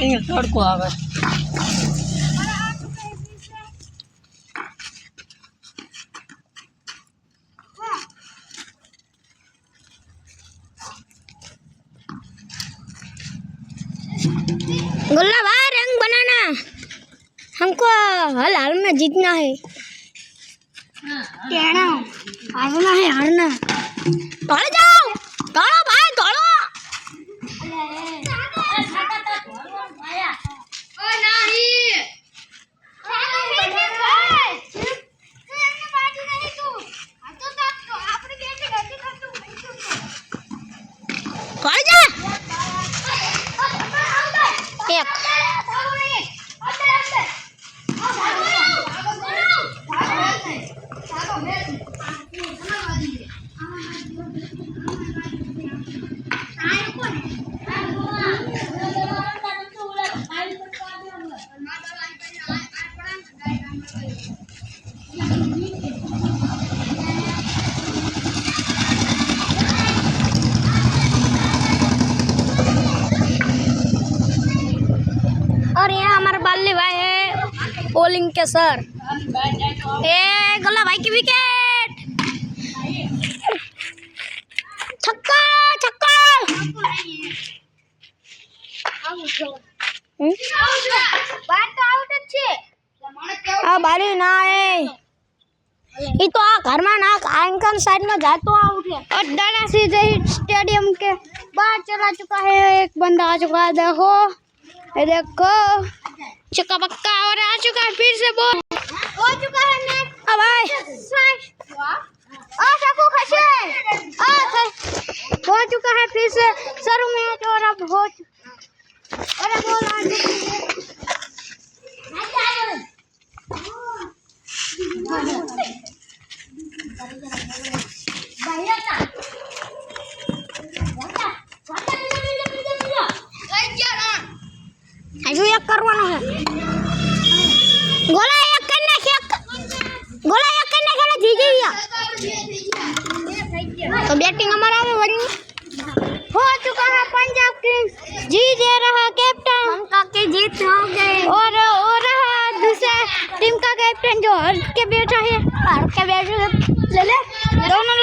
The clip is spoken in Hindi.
नहीं तड़को आवे गुल्ला भाई रंग बनाना हमको हल हाल में जीतना है टेढ़ा हारना है हारना दौड़ जाओ दौड़ो भाई दौड़ो और यहाँ हमारे बाली भाई है बॉलिंग के सर ए गुल्ला भाई की विकेट छक्का छक्का बारी ना है ये तो आ घर में ना आंकन साइड में जा तो आउट है और दाना सीधे स्टेडियम के बाहर चला चुका है एक बंदा आ चुका है देखो ये देखो चक्का पक्का और आ चुका है फिर से बॉल हो चुका है नेट अब आए आ सकू खसे हो चुका है फिर से सर मैच और अब हो अरे बॉल आ हजू एक करवाना है गोला एक करने खेला जीत गया तो बैटिंग हमारा में बनी हो चुका है पंजाब किंग्स जीत रहा कैप्टन उनका के जीत हो गए और रहा दूसरा टीम का कैप्टन जो हट के बैठा है ले ले दोनों